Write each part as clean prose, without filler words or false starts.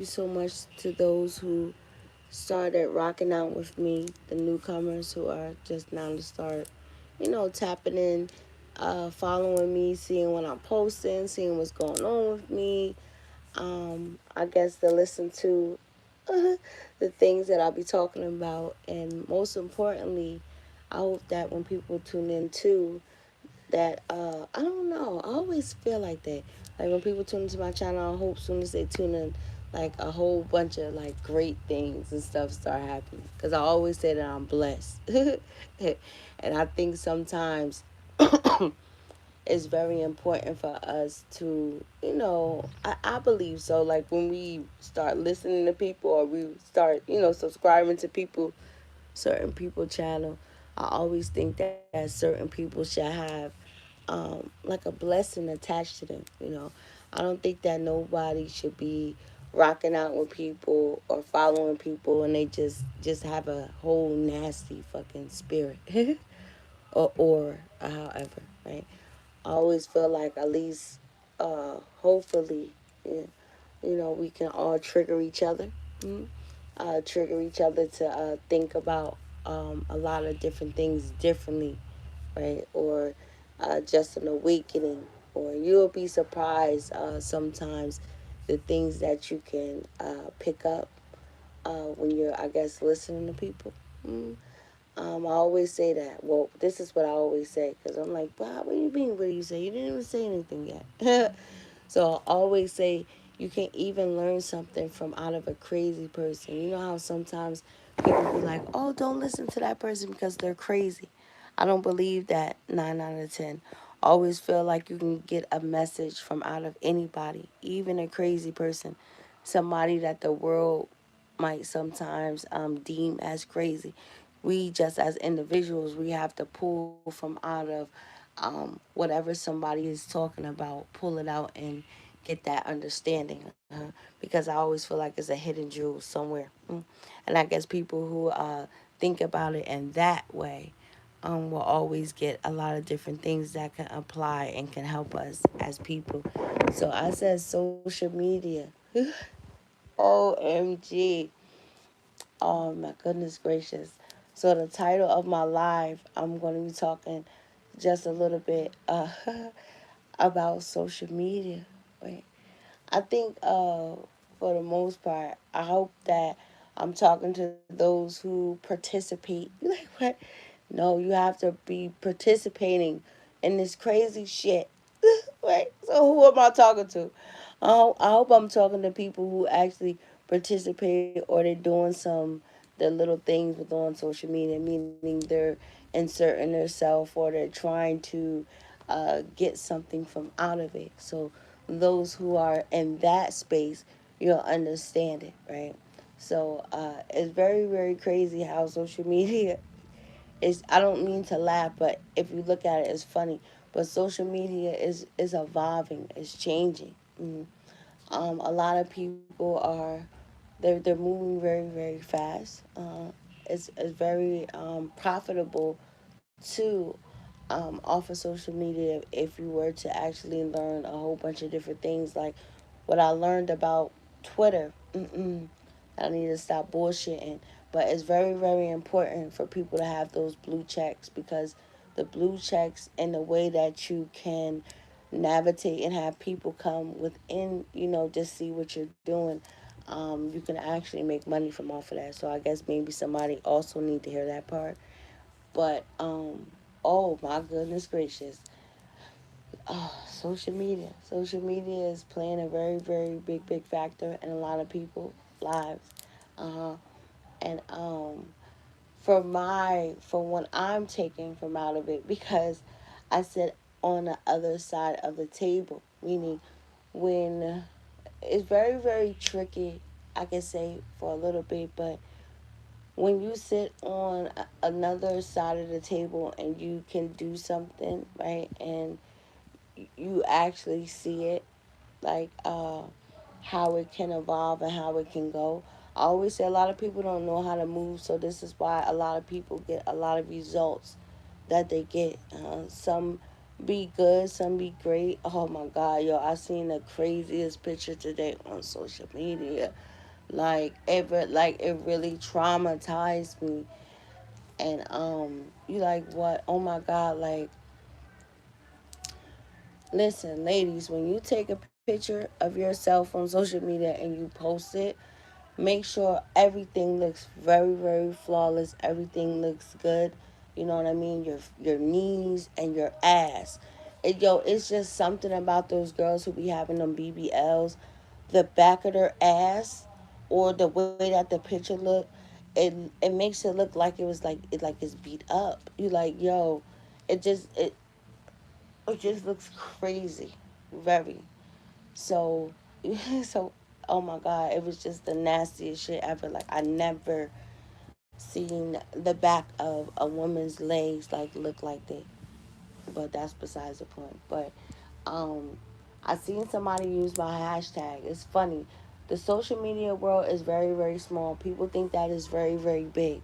so much to those who started rocking out with me, the newcomers who are just now to start, tapping in, following me, seeing what I'm posting, seeing what's going on with me. I guess to listen to the things that I'll be talking about. And most importantly, I hope that when people tune in too, that I don't know. I always feel like that. Like when people tune into my channel, I hope soon as they tune in, like a whole bunch of like great things and stuff start happening. Cause I always say that I'm blessed, and I think sometimes it's very important for us to, I believe so. Like when we start listening to people or we start, subscribing to people, certain people channel, I always think that certain people should have like a blessing attached to them. I don't think that nobody should be rocking out with people or following people and they just have a whole nasty fucking spirit or however, right? I always feel like at least hopefully, yeah, we can all trigger each other. mm Trigger each other to think about a lot of different things differently, right? Or just an awakening. Or you'll be surprised sometimes the things that you can pick up when you're, I guess, listening to people. mm I always say that. Well, this is what I always say because I'm like, Bob, what do you mean? What do you say? You didn't even say anything yet. So I always say you can even learn something from out of a crazy person. You know how sometimes people be like, oh, don't listen to that person because they're crazy. I don't believe that 9 out of 10. Always feel like you can get a message from out of anybody, even a crazy person, somebody that the world might sometimes deem as crazy. We just as individuals, we have to pull from out of whatever somebody is talking about, pull it out and get that understanding. Because I always feel like it's a hidden jewel somewhere. And I guess people who think about it in that way will always get a lot of different things that can apply and can help us as people. So I said social media. OMG. Oh my goodness gracious. So the title of my live, I'm going to be talking just a little bit about social media. Right. I think for the most part, I hope that I'm talking to those who participate. You like what? No, you have to be participating in this crazy shit. Right? So who am I talking to? I hope I'm talking to people who actually participate or they're doing the little things with on social media, meaning they're inserting themselves or they're trying to get something from out of it. So those who are in that space, you'll understand it, right? So it's very, very crazy how social media is. I don't mean to laugh, but if you look at it, it's funny. But social media is evolving, it's changing. A lot of people are they're moving very, very fast. It's very profitable to off of social media if you were to actually learn a whole bunch of different things like what I learned about Twitter. I need to stop bullshitting. But it's very, very important for people to have those blue checks because the blue checks and the way that you can navigate and have people come within, just see what you're doing. You can actually make money from off of that. So I guess maybe somebody also need to hear that part. But oh my goodness gracious, social media is playing a very, very big, big factor in a lot of people's lives. Uh-huh. And for what I'm taking from out of it, because I sit on the other side of the table, meaning when it's very, very tricky, I can say for a little bit, but when you sit on another side of the table and you can do something, right, and you actually see it, like how it can evolve and how it can go. I always say a lot of people don't know how to move, so this is why a lot of people get a lot of results that they get. Some be good, some be great. Oh my God, yo, I seen the craziest picture today on social media. Like it really traumatized me. And you like what? Oh my God! Like, listen, ladies, when you take a picture of yourself on social media and you post it, make sure everything looks very, very flawless. Everything looks good. You know what I mean? Your knees and your ass. It's just something about those girls who be having them BBLs, the back of their ass, or the way that the picture look. It makes it look like it's beat up. You like, yo, it just it it just looks crazy, very. So, so, oh my God, it was just the nastiest shit ever. Like, I never seen the back of a woman's legs like look like that. But that's besides the point. But um, I seen somebody use my hashtag. It's funny. The social media world is very, very small. People think that is very, very big,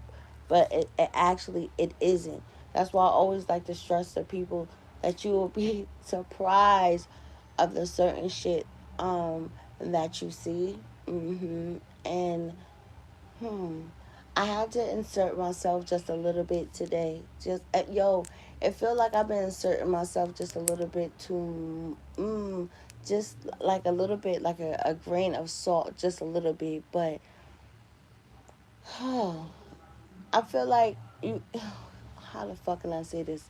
but it actually it isn't. That's why I always like to stress to people that you will be surprised of the certain shit that you see. And Hmm. I had to insert myself just a little bit today. It feel like I've been inserting myself just a little bit too, just like a little bit, like a grain of salt, just a little bit. But I feel like you. How the fuck can I say this?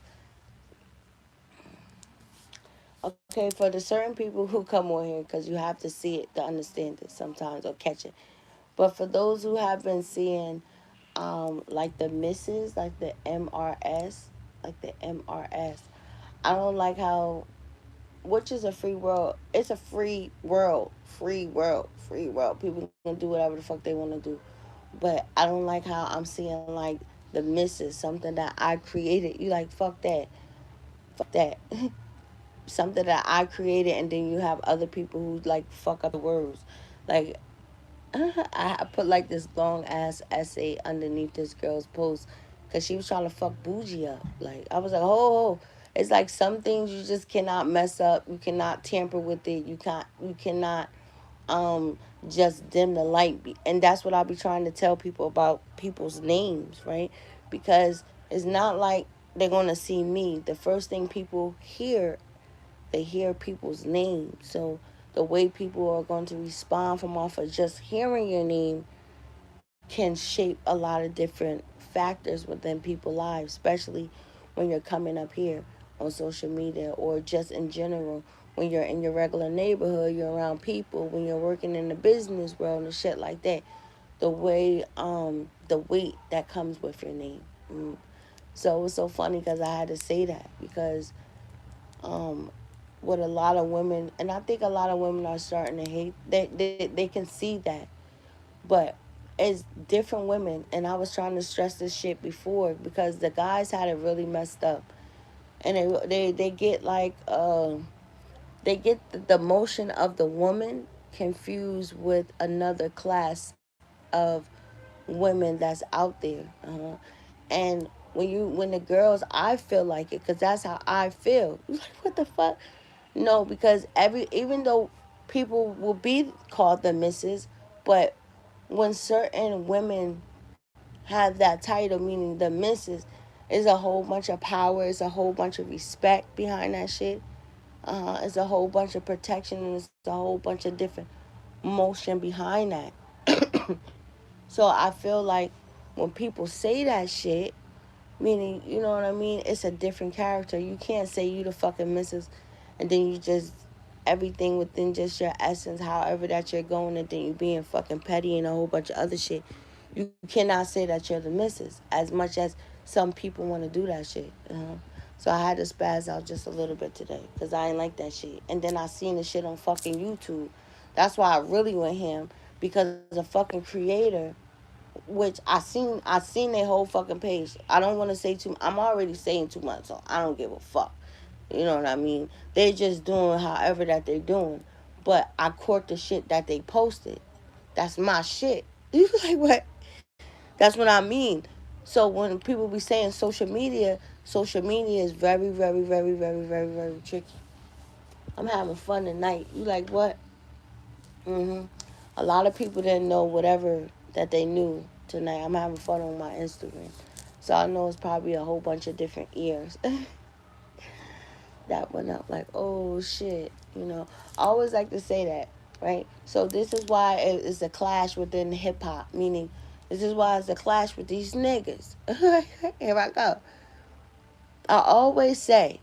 Okay, for the certain people who come on here, because you have to see it to understand it sometimes or catch it. But for those who have been seeing like the misses, like the MRS, like the MRS. I don't like how, which is a free world. It's a free world, free world, free world. People can do whatever the fuck they want to do. But I don't like how I'm seeing like the misses, something that I created. You like, fuck that. Something that I created, and then you have other people who like fuck up the words. Like, I put like this long ass essay underneath this girl's post because she was trying to fuck Bougie up. Like, I was like, oh, it's like some things you just cannot mess up. You cannot tamper with it. You cannot um just dim the light. And that's what I'll be trying to tell people about people's names, right? Because it's not like they're gonna see me. The first thing people hear, they hear people's names. So the way people are going to respond from off of just hearing your name can shape a lot of different factors within people's lives, especially when you're coming up here on social media or just in general. When you're in your regular neighborhood, you're around people, when you're working in the business world and shit like that. The weight that comes with your name. So it was so funny because I had to say that because um, with a lot of women, and I think a lot of women are starting to hate. They can see that, but it's different women. And I was trying to stress this shit before because the guys had it really messed up, and they get like they get the motion of the woman confused with another class of women that's out there. And when the girls, I feel like it because that's how I feel. Like, what the fuck? No, because even though people will be called the misses, but when certain women have that title, meaning the misses, is a whole bunch of power, it's a whole bunch of respect behind that shit. It's a whole bunch of protection, and it's a whole bunch of different motion behind that. So I feel like when people say that shit, meaning, you know what I mean? It's a different character. You can't say you the fucking missus and then you just everything within just your essence, however that you're going, and then you being fucking petty and a whole bunch of other shit. You cannot say that you're the missus as much as some people want to do that shit. So I had to spaz out just a little bit today because I ain't like that shit. And then I seen the shit on fucking YouTube. That's why I really went him because a fucking creator, which I seen their whole fucking page. I don't want to say too. I'm already saying too much, so I don't give a fuck. You know what I mean? They just doing however that they're doing, but I court the shit that they posted. That's my shit. You like what? That's what I mean. So when people be saying social media is very, very, very, very, very, very tricky. I'm having fun tonight. You like what? Mm-hmm. A lot of people didn't know whatever that they knew tonight. I'm having fun on my Instagram. So I know it's probably a whole bunch of different ears that went up like, oh shit, you know. I always like to say that, right? So this is why it's a clash within hip hop, meaning this is why it's a clash with these niggas. Here I go. I always say,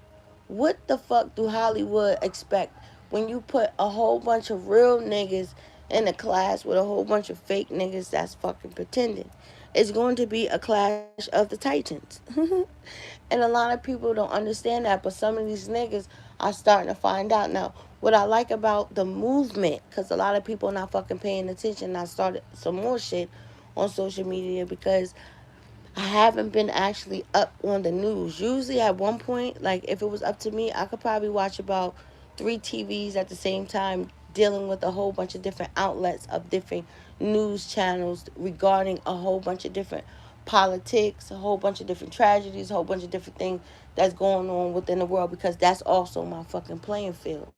what the fuck do Hollywood expect when you put a whole bunch of real niggas in a class with a whole bunch of fake niggas that's fucking pretending? It's going to be a clash of the titans. And a lot of people don't understand that, but some of these niggas are starting to find out now. What I like about the movement, because a lot of people are not fucking paying attention, I started some more shit on social media because I haven't been actually up on the news. Usually at one point, like if it was up to me, I could probably watch about 3 TVs at the same time dealing with a whole bunch of different outlets of different news channels regarding a whole bunch of different politics, a whole bunch of different tragedies, a whole bunch of different things that's going on within the world because that's also my fucking playing field.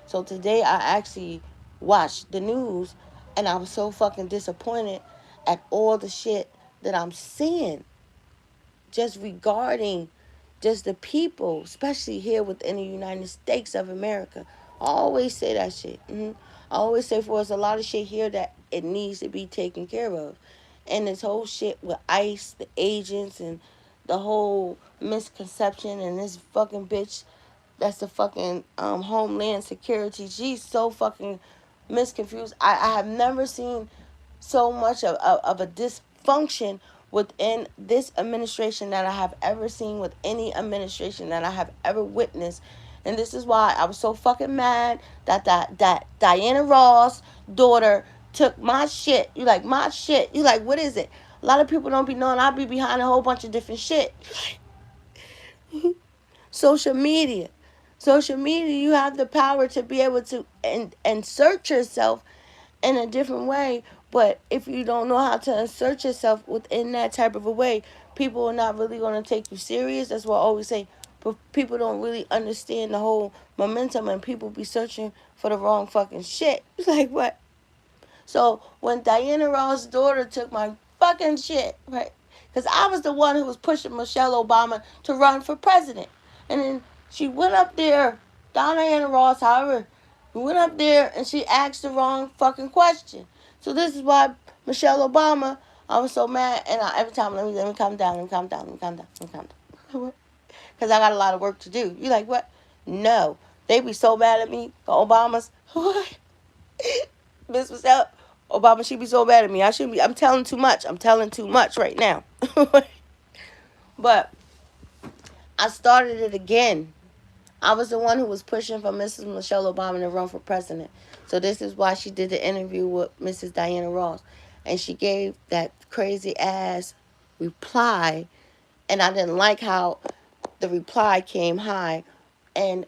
So today I actually watched the news and I was so fucking disappointed at all the shit that I'm seeing just regarding just the people, especially here within the United States of America. I always say that shit. I always say for us a lot of shit here that it needs to be taken care of. And this whole shit with ICE, the agents, and the whole misconception, and this fucking bitch that's the fucking Homeland Security. She's so fucking misconfused. I have never seen so much of a dysfunction within this administration that I have ever seen with any administration that I have ever witnessed. And this is why I was so fucking mad that Diana Ross' daughter took my shit. You like my shit. You like, what is it? A lot of people don't be knowing I be behind a whole bunch of different shit. Social media. Social media, you have the power to be able to insert yourself in a different way. But if you don't know how to insert yourself within that type of a way, people are not really going to take you serious. That's what I always say. But people don't really understand the whole momentum, and people be searching for the wrong fucking shit. Like what? So when Diana Ross' daughter took my fucking shit, right? Because I was the one who was pushing Michelle Obama to run for president. And then she went up there, Diana Ross, however, went up there and she asked the wrong fucking question. So this is why Michelle Obama, I was so mad. And every time, let me calm down, let me calm down, let me calm down, let me calm down. Because I got a lot of work to do. You like, what? No. They be so mad at me, the Obamas. What? Miss Michelle Obama, she be so mad at me. I shouldn't be. I'm telling too much. I'm telling too much right now. But I started it again. I was the one who was pushing for Mrs. Michelle Obama to run for president. So this is why she did the interview with Mrs. Diana Ross. And she gave that crazy ass reply. And I didn't like how the reply came high. And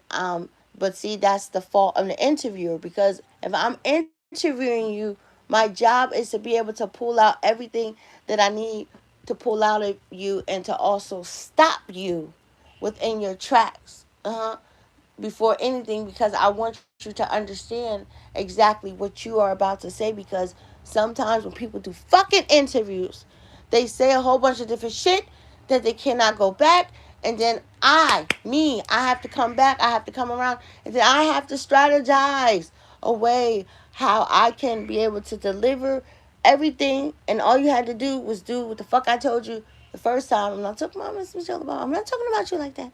but see, that's the fault of the interviewer, because if I'm interviewing you, my job is to be able to pull out everything that I need to pull out of you, and to also stop you within your tracks. Before anything, because I want you to understand exactly what you are about to say. Because sometimes when people do fucking interviews, they say a whole bunch of different shit that they cannot go back. And then I have to come back. I have to come around. And then I have to strategize a way how I can be able to deliver everything. And all you had to do was do what the fuck I told you the first time. I'm not talking about Miss Michelle Obama. I'm not talking about you like that.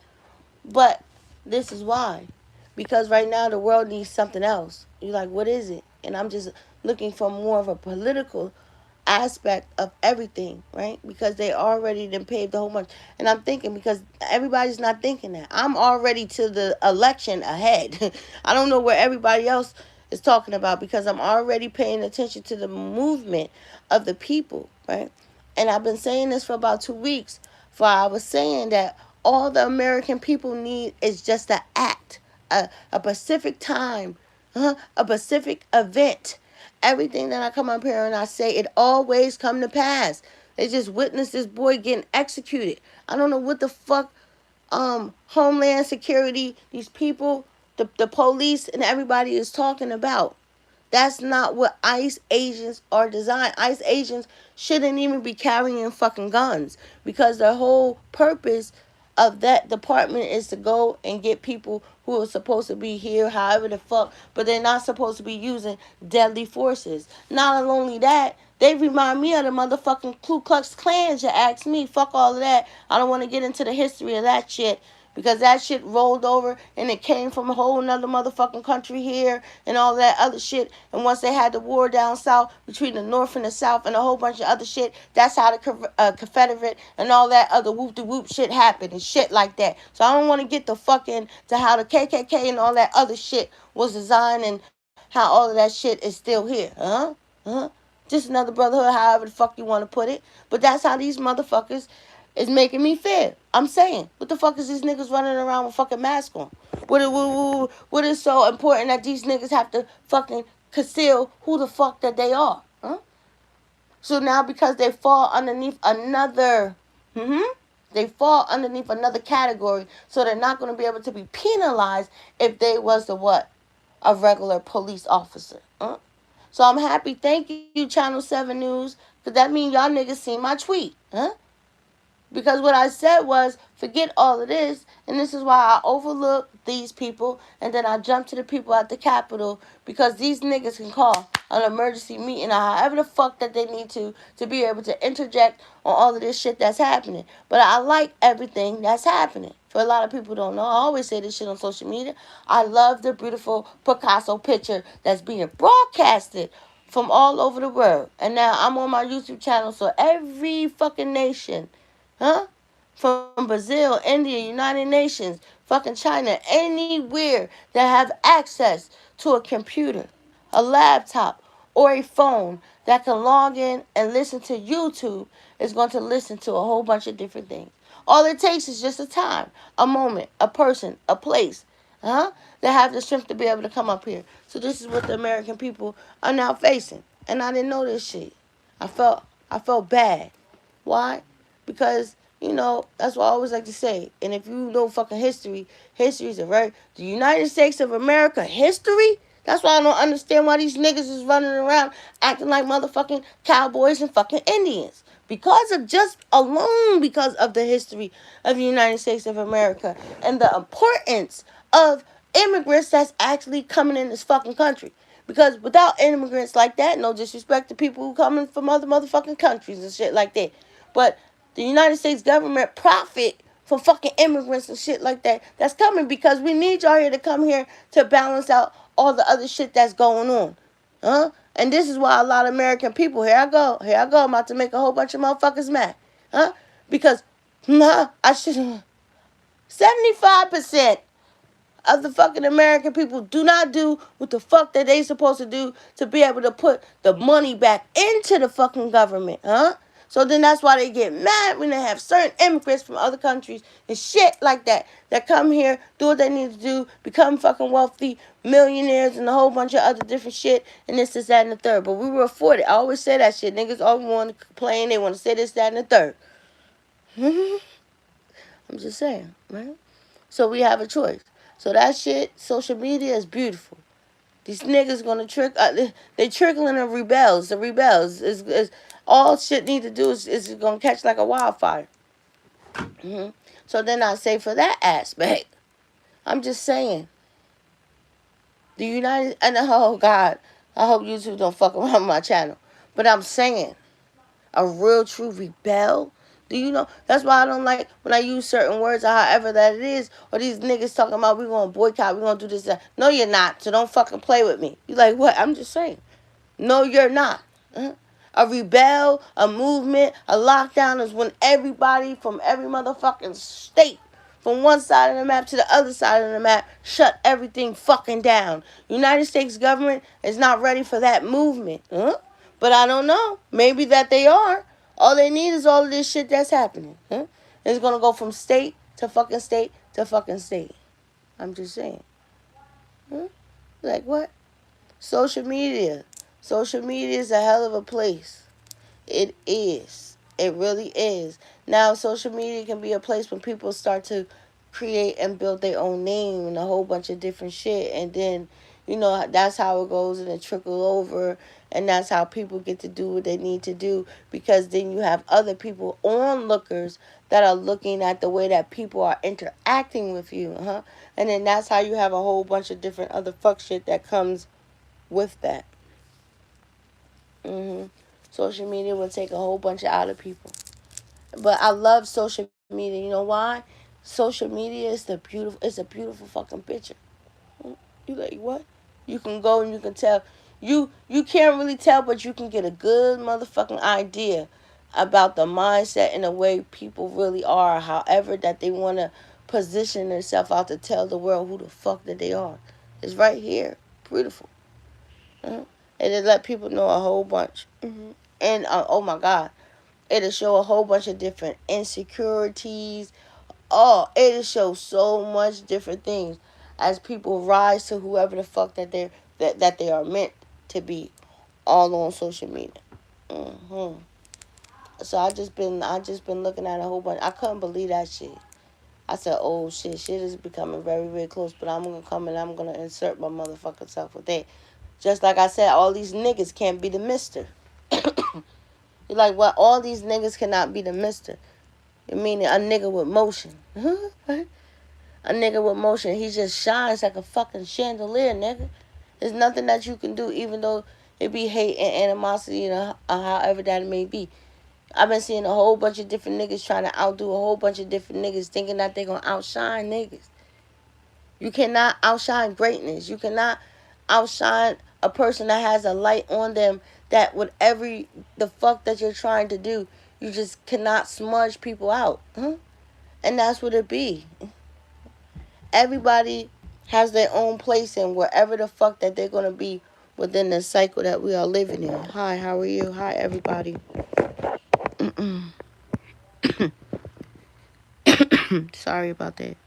But this is why. Because right now the world needs something else. You're like, what is it? And I'm just looking for more of a political aspect of everything, right? Because they already done paved the whole bunch. And I'm thinking, because everybody's not thinking that. I'm already to the election ahead. I don't know where everybody else is talking about, because I'm already paying attention to the movement of the people, right? And I've been saying this for about 2 weeks. For I was saying that all the American people need is just an act, a specific time, a specific event. Everything that I come up here and I say, it always come to pass. They just witnessed this boy getting executed. I don't know what the fuck Homeland Security, these people, the police and everybody is talking about. That's not what ICE agents are designed. ICE agents shouldn't even be carrying fucking guns, because the whole purpose of that department is to go and get people who are supposed to be here, however the fuck, but they're not supposed to be using deadly forces. Not only that, they remind me of the motherfucking Ku Klux Klans. You ask me, fuck all of that. I don't want to get into the history of that shit, because that shit rolled over and it came from a whole nother motherfucking country here and all that other shit. And once they had the war down south between the north and the south and a whole bunch of other shit, that's how the Confederate and all that other whoop-de-whoop shit happened and shit like that. So I don't want to get the fucking to how the KKK and all that other shit was designed and how all of that shit is still here. Just another brotherhood, however the fuck you want to put it. But that's how these motherfuckers is making me feel. I'm saying, what the fuck is these niggas running around with fucking masks on? What is so important that these niggas have to fucking conceal who the fuck that they are? So now because they fall underneath another, they fall underneath another category, so they're not going to be able to be penalized if they was the what? A regular police officer. So I'm happy. Thank you, Channel 7 News, because that means y'all niggas seen my tweet. Because what I said was, forget all of this, and this is why I overlook these people, and then I jump to the people at the Capitol, because these niggas can call an emergency meeting or however the fuck that they need to be able to interject on all of this shit that's happening. But I like everything that's happening. For a lot of people who don't know, I always say this shit on social media. I love the beautiful Picasso picture that's being broadcasted from all over the world. And now I'm on my YouTube channel, so every fucking nation, from Brazil, India, United Nations, fucking China, anywhere that have access to a computer, a laptop, or a phone that can log in and listen to YouTube is going to listen to a whole bunch of different things. All it takes is just a time, a moment, a person, a place, that have the strength to be able to come up here. So this is what the American people are now facing. And I didn't know this shit. I felt bad. Why? Because, that's what I always like to say. And if you know fucking history is the United States of America history? That's why I don't understand why these niggas is running around acting like motherfucking cowboys and fucking Indians. Because of the history of the United States of America and the importance of immigrants that's actually coming in this fucking country. Because without immigrants like that, no disrespect to people who coming from other motherfucking countries and shit like that, but the United States government profit from fucking immigrants and shit like that that's coming, because we need y'all here to come here to balance out all the other shit that's going on. And this is why a lot of American people, here I go, I'm about to make a whole bunch of motherfuckers mad. Because, I should, 75% of the fucking American people do not do what the fuck that they supposed to do to be able to put the money back into the fucking government, So then that's why they get mad when they have certain immigrants from other countries and shit like that come here, do what they need to do, become fucking wealthy, millionaires, and a whole bunch of other different shit, and this, that, and the third. But we were afforded. I always say that shit. Niggas always want to complain. They want to say this, that, and the third. I'm just saying, right? So we have a choice. So that shit, social media is beautiful. These niggas gonna trick. They trickling the rebels. The rebels is all shit need to do is gonna catch like a wildfire. So then I say, for that aspect, I'm just saying, the United, and oh God, I hope YouTube don't fuck around with my channel. But I'm saying, a real true rebel. Do you know? That's why I don't like when I use certain words or however that it is, or these niggas talking about we gonna boycott, we gonna do this, that. No, you're not. So don't fucking play with me. You like, what? I'm just saying. No, you're not. A rebel, a movement, a lockdown is when everybody from every motherfucking state, from one side of the map to the other side of the map, shut everything fucking down. United States government is not ready for that movement. But I don't know. Maybe that they are. All they need is all of this shit that's happening. It's going to go from state to fucking state to fucking state. I'm just saying. Like what? Social media. Social media is a hell of a place. It is. It really is. Now, social media can be a place when people start to create and build their own name and a whole bunch of different shit. And then, That's how it goes, and it trickle over, and that's how people get to do what they need to do, because then you have other people, onlookers, that are looking at the way that people are interacting with you, and then that's how you have a whole bunch of different other fuck shit that comes with that. hmm Social media will take a whole bunch out of people. But I love social media. You know why? Social media is it's a beautiful fucking picture. You like what? You can go and you can tell. You can't really tell, but you can get a good motherfucking idea about the mindset and the way people really are. However, that they want to position themselves out to tell the world who the fuck that they are. It's right here. Beautiful. And it let people know a whole bunch. And oh my God, it'll show a whole bunch of different insecurities. Oh, it'll show so much different things as people rise to whoever the fuck that they are meant to be, all on social media. hmm So I just been looking at a whole bunch. I couldn't believe that shit. I said, oh shit is becoming very, very close. But I'm gonna come and I'm gonna insert my motherfucking self with that. Just like I said, all these niggas can't be the mister. You're like, what? All these niggas cannot be the mister. You mean a nigga with motion? A nigga with motion, he just shines like a fucking chandelier, nigga. There's nothing that you can do, even though it be hate and animosity, however that it may be. I've been seeing a whole bunch of different niggas trying to outdo a whole bunch of different niggas, thinking that they gonna outshine niggas. You cannot outshine greatness. You cannot outshine a person that has a light on them, that with the fuck that you're trying to do, you just cannot smudge people out. And that's what it be. Everybody has their own place in wherever the fuck that they're gonna be within the cycle that we are living in. Hi, how are you? Hi, everybody. Sorry about that.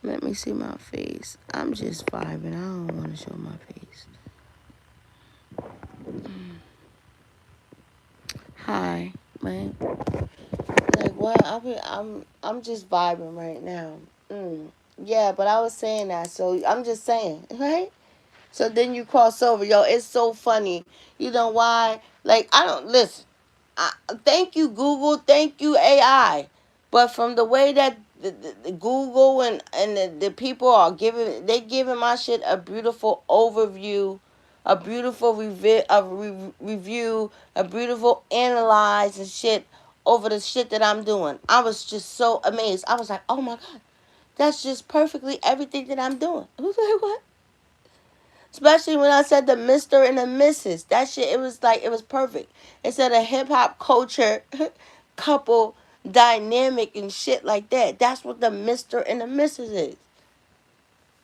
Let me see my face. I'm just vibing. I don't want to show my face. Hi, man. Like what? I'm just vibing right now. Yeah, but I was saying that, so I'm just saying, right? So then you cross over, yo. It's so funny. You know why? Like I don't listen. Thank you, Google. Thank you, AI. But from the way that the Google and the people are giving my shit a beautiful overview, a beautiful review, a beautiful analyze and shit over the shit that I'm doing. I was just so amazed. I was like, oh my God, that's just perfectly everything that I'm doing. I was like, what? Especially when I said the Mr. and the Mrs. That shit, it was like, it was perfect. It said a hip hop culture couple dynamic and shit like that. That's what the Mr. and the Mrs. is.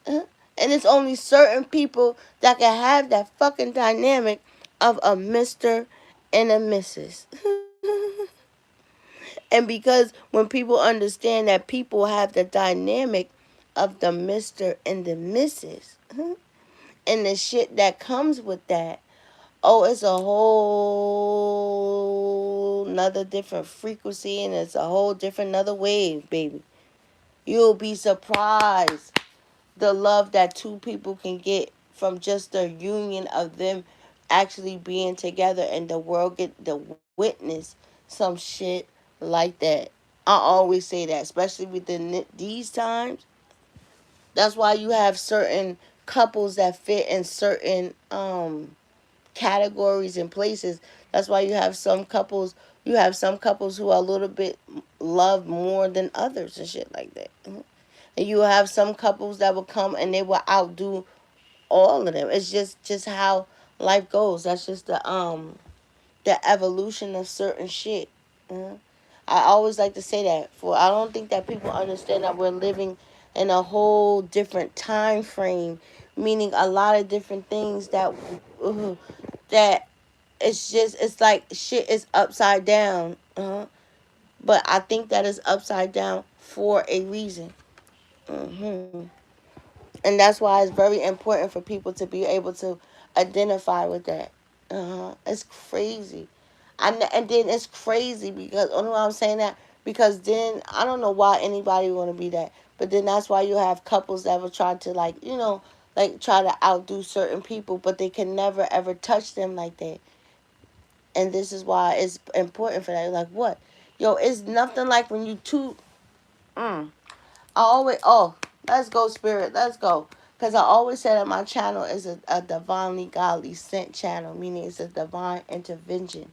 And it's only certain people that can have that fucking dynamic of a Mr. and a Mrs. And because when people understand that people have the dynamic of the Mr. and the Mrs. and the shit that comes with that, oh, it's a whole another different frequency, and it's a whole different another wave, baby. You'll be surprised the love that two people can get from just the union of them actually being together, and the world get to witness some shit like that. I always say that, especially within these times. That's why you have certain couples that fit in certain categories and places. That's why you have some couples who are a little bit loved more than others and shit like that. And you have some couples that will come and they will outdo all of them. It's just how life goes. That's just the evolution of certain shit. I always like to say that, for I don't think that people understand that we're living in a whole different time frame, meaning a lot of different things that it's like shit is upside down. But I think that is upside down for a reason. hmm And that's why it's very important for people to be able to identify with that. It's crazy. And then it's crazy because, only why I'm saying that, because then I don't know why anybody want to be that. But then that's why you have couples that will try to, like, like try to outdo certain people, but they can never ever touch them like that. And this is why it's important for that. Like what? Yo, it's nothing like when you two. Mm, I always, let's go, spirit, let's go. Because I always say that my channel is a divinely godly sent channel, meaning it's a divine intervention.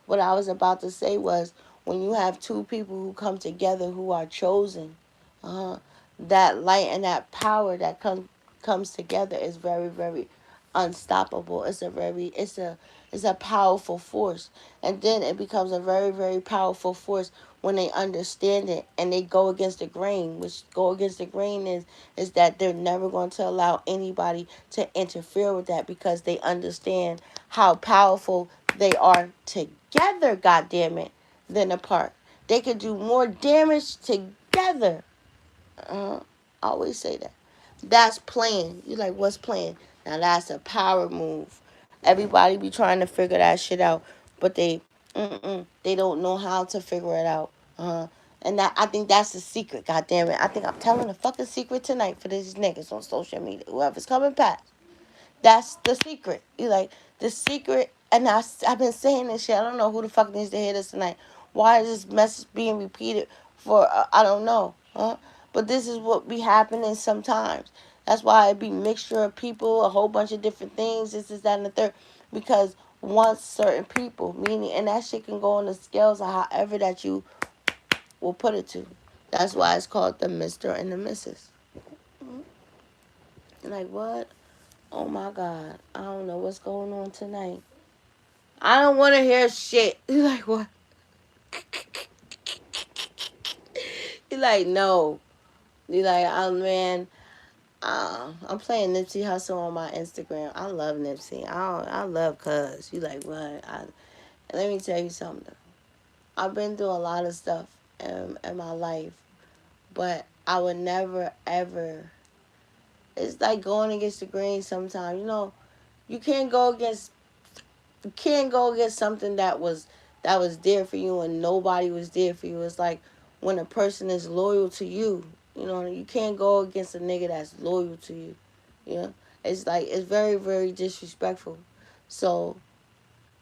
What I was about to say was when you have two people who come together who are chosen, uh, that light and that power that comes together is very, very unstoppable. It's a powerful force. And then it becomes a very, very powerful force when they understand it and they go against the grain. Which go against the grain is that they're never going to allow anybody to interfere with that because they understand how powerful they are together, God damn it, than apart. They could do more damage together. I always say that. That's playing. You like, what's playing? Now that's a power move. Everybody be trying to figure that shit out, but they don't know how to figure it out. And that, I think that's the secret. God damn it! I think I'm telling a fucking secret tonight for these niggas on social media. Whoever's coming past. That's the secret. You like the secret, and I've been saying this shit. I don't know who the fuck needs to hear this tonight. Why is this message being repeated for? I don't know, huh? But this is what be happening sometimes. That's why it be mixture of people, a whole bunch of different things. This is that and the third, because once certain people, meaning, and that shit can go on the scales of however that you will put it to. That's why it's called the Mister and the Missus. Like what? Oh my God. I don't know what's going on tonight. I don't want to hear shit. You like, what? You like, no. You like, oh man, I'm playing Nipsey Hussle on my Instagram. I love Nipsey. I love Cuz. You like, what? Let me tell you something. I've been through a lot of stuff in my life, but I would never, ever. It's like going against the grain sometimes. You can't go against something that was there for you and nobody was there for you. It's like when a person is loyal to you, you can't go against a nigga that's loyal to you. You know, it's like it's very, very disrespectful. So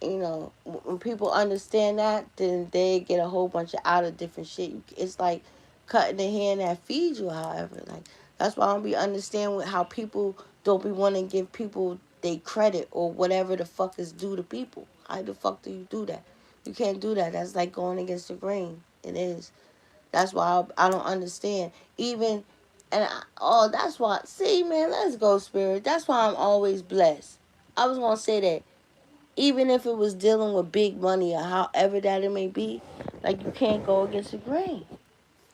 when people understand that, then they get a whole bunch of out of different shit. It's like cutting the hand that feeds you. However, like that's why I don't be understand with how people don't be wanting to give people they credit or whatever the fuck is due to people. How the fuck do you do that? You can't do that. That's like going against the grain. It is. That's why I don't understand. Even that's why. See, man, let's go, spirit. That's why I'm always blessed. I was gonna say that even if it was dealing with big money or however that it may be, like you can't go against the grain.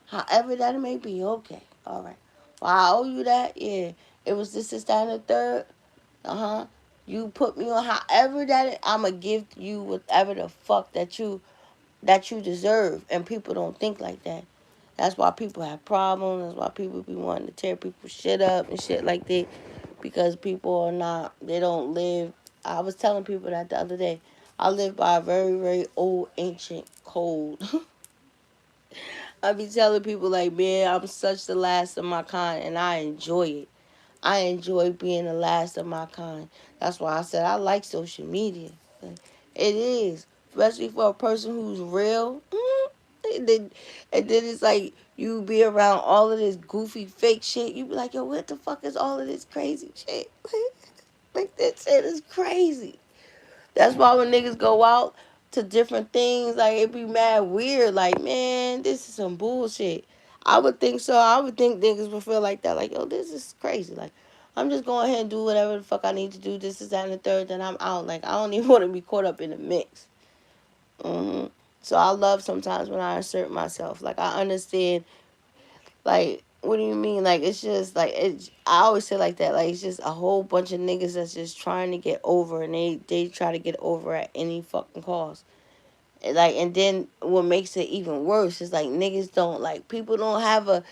However that it may be, okay, all right. Well, I owe you that, yeah. It was this, that, and the third. You put me on however I'ma give you whatever the fuck that you deserve, and people don't think like that. That's why people have problems. That's why people be wanting to tear people's shit up and shit like that, because people are not. They don't live. I was telling people that the other day. I live by a very, very old, ancient code. I be telling people like, man, I'm such the last of my kind, and I enjoy it. I enjoy being the last of my kind. That's why I said I like social media. It is, especially for a person who's real. And then it's like you be around all of this goofy fake shit. You be like, yo, what the fuck is all of this crazy shit? Like that shit is crazy. That's why when niggas go out to different things, like it be mad weird. Like, man, this is some bullshit. I would think so. I would think niggas would feel like that. Like, yo, this is crazy. Like, I'm just going ahead and do whatever the fuck I need to do. This is that and the third. Then I'm out. Like, I don't even want to be caught up in the mix. So I love sometimes when I assert myself. Like, I understand. Like, what do you mean? Like, it's just like I always say like that. Like, it's just a whole bunch of niggas that's just trying to get over, and they try to get over at any fucking cost. Like, and then what makes it even worse is like niggas don't, like, people don't have a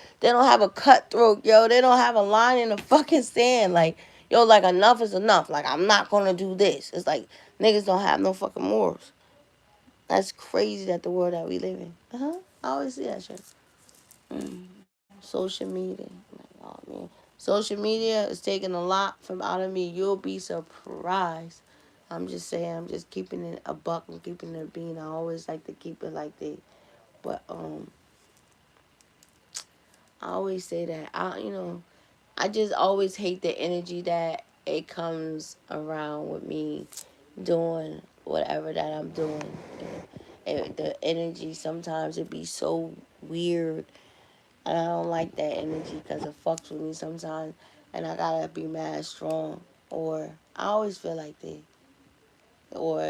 cutthroat, yo. They don't have a line in the fucking sand. Like, yo, like, enough is enough. Like, I'm not gonna do this. It's like niggas don't have no fucking morals. That's crazy that the world that we live in. I always see that shit. social media. Like, oh man, social media is taking a lot from out of me. You'll be surprised. I'm just saying. I'm just keeping it a buck. I'm keeping it a bean. I always like to keep it like that. But I always say that. I just always hate the energy that it comes around with me doing whatever that I'm doing. The energy sometimes it be so weird, and I don't like that energy because it fucks with me sometimes, and I gotta be mad strong. Or I always feel like that. Or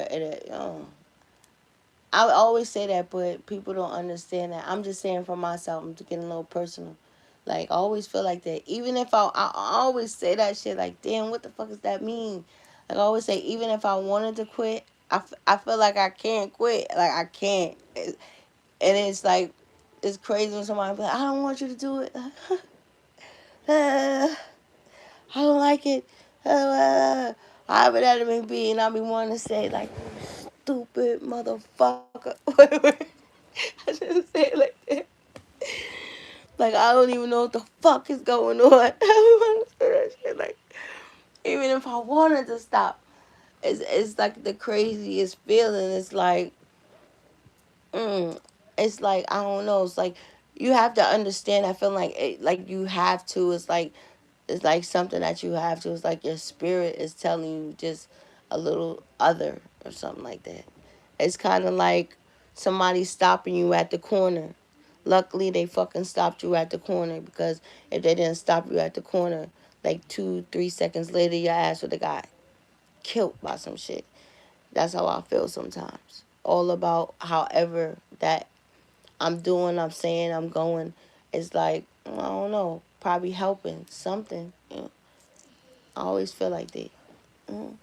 I always say that, but people don't understand that. I'm just saying for myself. I'm getting a little personal. Like, I always feel like that. Even if I always say that shit, like, damn, what the fuck does that mean? Like, I always say, even if I wanted to quit, I feel like I can't quit. Like, I can't. And it's like, it's crazy when somebody be like, I don't want you to do it. I don't like it. However that it may be. And I be wanting to say, like, stupid motherfucker. I shouldn't say it like that. Like, I don't even know what the fuck is going on. I want to say that shit. Like, even if I wanted to stop, it's like the craziest feeling. It's like, it's like, I don't know. It's like you have to understand. I feel like like you have to. It's like something that you have to. It's like your spirit is telling you just a little other or something like that. It's kind of like somebody stopping you at the corner. Luckily, they fucking stopped you at the corner, because if they didn't stop you at the corner, like 2, 3 seconds later, your ass would have got killed by some shit. That's how I feel sometimes. All about however that I'm doing, I'm saying, I'm going. It's like, I don't know, probably helping something. I always feel like that. Mm.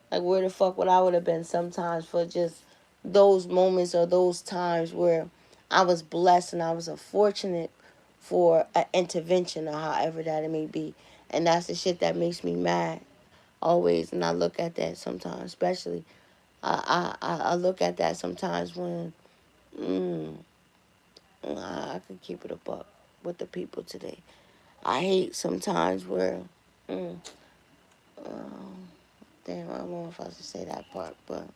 Like, where the fuck would I would have been sometimes for just those moments or those times where I was blessed and I was fortunate for an intervention or however that it may be. And that's the shit that makes me mad always. And I look at that sometimes, especially. I look at that sometimes when mm, I could keep it a buck with the people today. I hate sometimes where, mm, um, damn, I don't know if I should say that part, but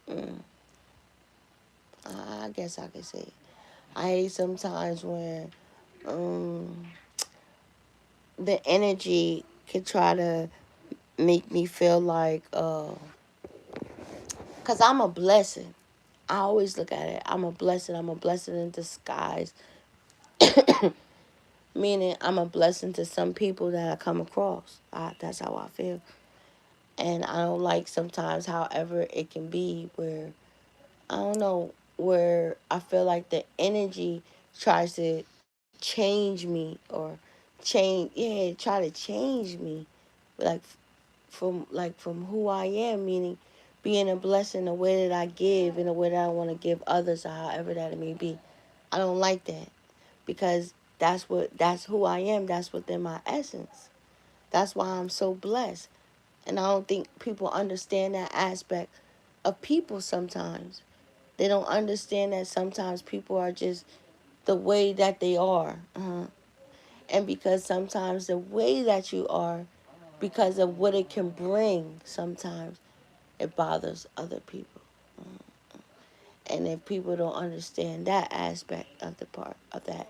mm, I guess I could say it. I hate sometimes when um, the energy could try to make me feel like, cause I'm a blessing. I always look at it. I'm a blessing. I'm a blessing in disguise. Meaning, I'm a blessing to some people that I come across. That's how I feel. And I don't like sometimes, however, it can be where, I don't know, where I feel like the energy tries to change me, or try to change me, like from who I am, meaning being a blessing, the way that I give, in the way that I want to give others, or however that it may be. I don't like that, because that's who I am. That's within my essence. That's why I'm so blessed. And I don't think people understand that aspect of people sometimes. They don't understand that sometimes people are just the way that they are. And because sometimes the way that you are, because of what it can bring, sometimes it bothers other people. And if people don't understand that aspect of the part of that,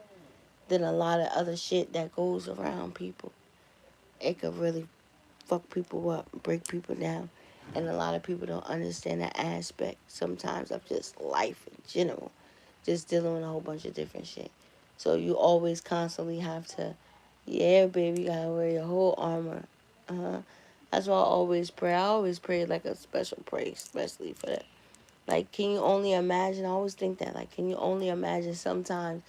then a lot of other shit that goes around people, it could really fuck people up, break people down. And a lot of people don't understand that aspect sometimes of just life in general, just dealing with a whole bunch of different shit. So you always constantly have to, yeah, baby, you gotta wear your whole armor. Uh-huh. That's why I always pray. I always pray like a special prayer, especially for that. Like, can you only imagine? I always think that, like, can you only imagine sometimes,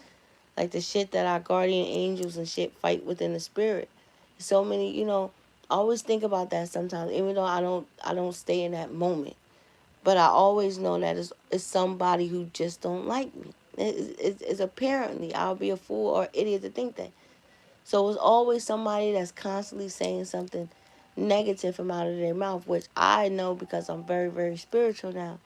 like, the shit that our guardian angels and shit fight within the spirit? So many, I always think about that sometimes, even though I don't stay in that moment. But I always know that it's somebody who just don't like me. It's apparently, I'll be a fool or idiot to think that. So it's always somebody that's constantly saying something negative from out of their mouth, which I know because I'm very, very spiritual now,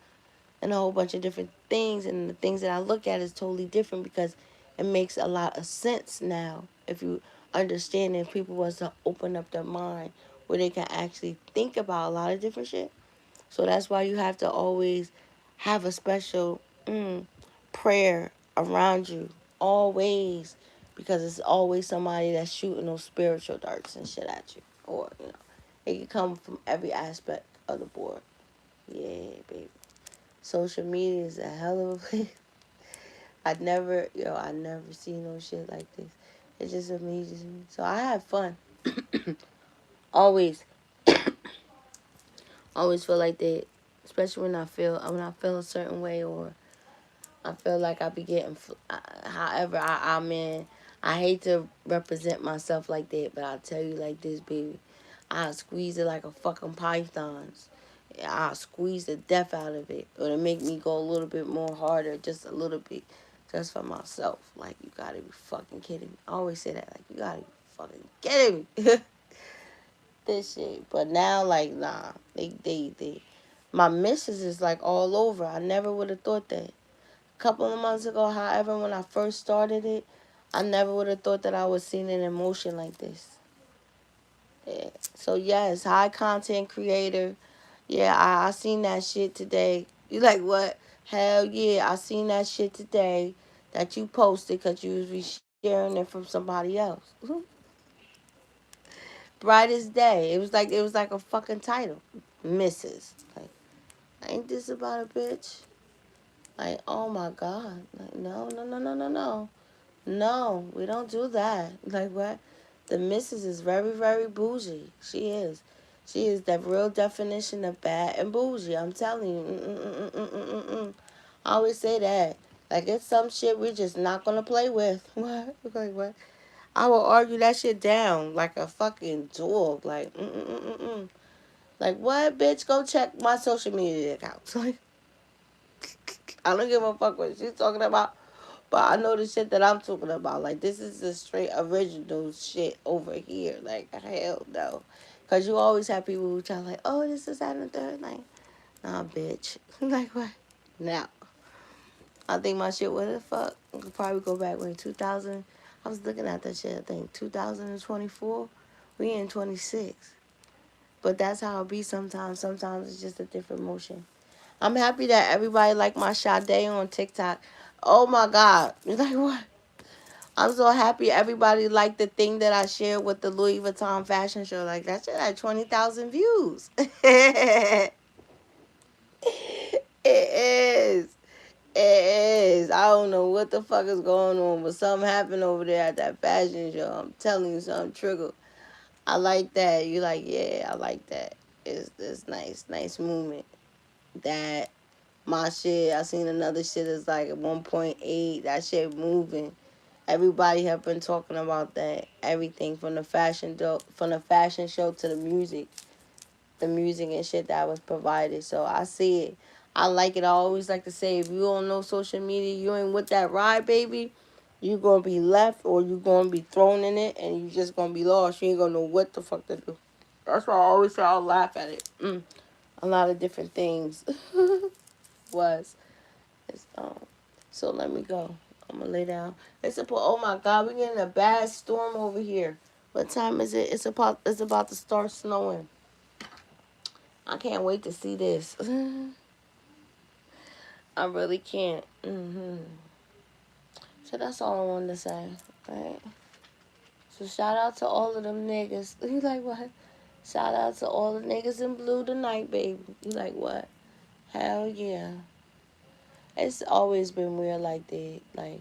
and a whole bunch of different things. And the things that I look at is totally different, because it makes a lot of sense now if you understand, if people was to open up their mind where they can actually think about a lot of different shit. So that's why you have to always have a special prayer around you, always, because it's always somebody that's shooting those spiritual darts and shit at you, or it can come from every aspect of the board. Yeah, baby. Social media is a hell of a place. I never seen no shit like this. It just amazes me. So I have fun. Always, always feel like that. Especially when I feel a certain way, or I feel like I be getting. However, I'm in. I hate to represent myself like that, but I'll tell you like this, baby. I squeeze it like a fucking python's. I squeeze the death out of it, or to make me go a little bit more harder, just a little bit, just for myself. Like, you gotta be fucking kidding me. I always say that, like, you gotta be fucking kidding me. This shit. But now, like, nah, they. My missus is like all over. I never would have thought that. A couple of months ago, however, when I first started it, I never would have thought that I was seeing an emotion like this. Yeah. So yes, high content creator. Yeah, I seen that shit today. You like what? Hell yeah, I seen that shit today that you posted because you was sharing it from somebody else. Bright as day. It was like a fucking title, Mrs. Like, ain't this about a bitch? Like, oh my god. Like, no, no, no, no, no, no. No, we don't do that. Like, what? The missus is very, very bougie. She is. She is the real definition of bad and bougie. I'm telling you. Mm-mm-mm-mm-mm-mm. I always say that. Like, it's some shit we're just not going to play with. What? Like, what? I will argue that shit down like a fucking dog. Like, mm-mm-mm-mm. Like, what, bitch? Go check my social media accounts. Like, I don't give a fuck what she's talking about. But I know the shit that I'm talking about. Like, this is the straight original shit over here. Like, hell no. Because you always have people who try, like, oh, this is that and the third. Like, nah, bitch. Like, what? Now, I think my shit, what the fuck? I could probably go back when 2000. I was looking at that shit, I think 2024. We in 26. But that's how it be sometimes. Sometimes it's just a different motion. I'm happy that everybody like my Sade on TikTok. Oh my God. You're like, what? I'm so happy everybody liked the thing that I shared with the Louis Vuitton fashion show. Like, that shit had 20,000 views. It is. It is. I don't know what the fuck is going on, but something happened over there at that fashion show. I'm telling you, something triggered. I like that. You like, yeah, I like that. It's nice. Nice movement. That, my shit, I seen another shit that's like 1.8. That shit moving. Everybody have been talking about that. Everything from the fashion show to the music and shit that was provided. So I see it. I like it. I always like to say, if you don't know social media, you ain't with that ride, baby. You gonna be left, or you gonna be thrown in it, and you just gonna be lost. You ain't gonna know what the fuck to do. That's why I always say I'll laugh at it. A lot of different things was. It's, so let me go. I'm gonna lay down. Oh my God, we're getting a bad storm over here. What time is it? It's about to start snowing. I can't wait to see this. I really can't. So that's all I wanted to say. Right. So shout out to all of them niggas. You like what? Shout out to all the niggas in blue tonight, baby. You like what? Hell yeah. It's always been weird like that. Like,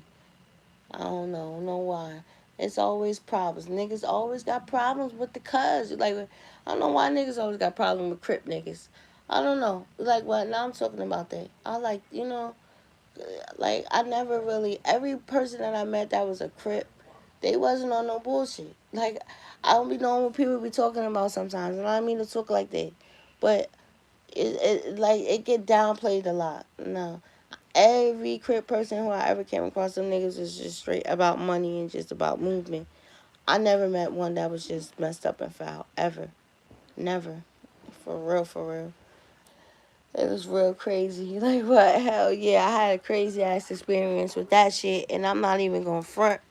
I don't know why. It's always problems. Niggas always got problems with the cuz. Like, I don't know why niggas always got problems with Crip niggas. I don't know. Like, what? Now I'm talking about that. I like, like, I never really, every person that I met that was a Crip, they wasn't on no bullshit. Like, I don't be knowing what people be talking about sometimes, and I don't mean to talk like that. But, it get downplayed a lot. No. Every Crip person who I ever came across, them niggas is just straight about money and just about movement. I never met one that was just messed up and foul. Ever. Never. For real, for real. It was real crazy. Like, what? Hell yeah, I had a crazy ass experience with that shit, and I'm not even gonna front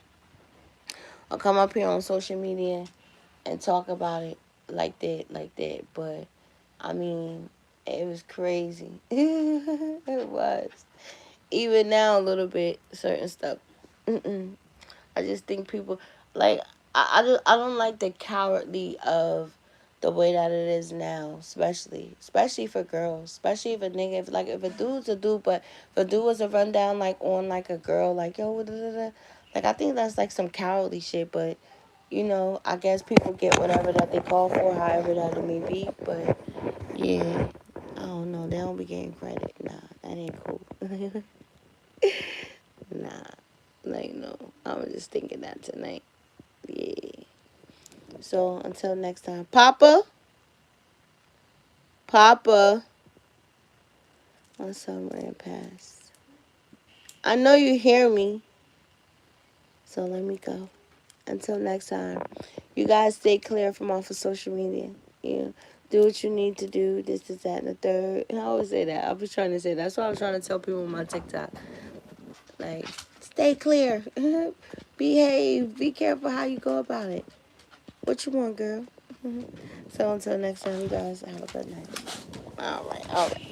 or come up here on social media and talk about it like that. But I mean, it was crazy. It was. Even now, a little bit, certain stuff. Mm-mm. I just think people like I don't like the cowardly of the way that it is now, especially for girls, especially if a nigga if a dude's a dude, but if a dude was to run down like on like a girl like yo da, da, da, like I think that's like some cowardly shit, but you know I guess people get whatever that they call for, however that it may be, but yeah. I don't know. They don't be getting credit. Nah, that ain't cool. Nah, like no. I was just thinking that tonight. Yeah. So until next time, Papa, Papa. My son ran past. I know you hear me. So let me go. Until next time, you guys stay clear from off of social media. You know, do what you need to do. This, that, and the third. I always say that. I was trying to say that. That's what I was trying to tell people on my TikTok. Like, stay clear. Behave. Be careful how you go about it. What you want, girl? So until next time, you guys have a good night. All right.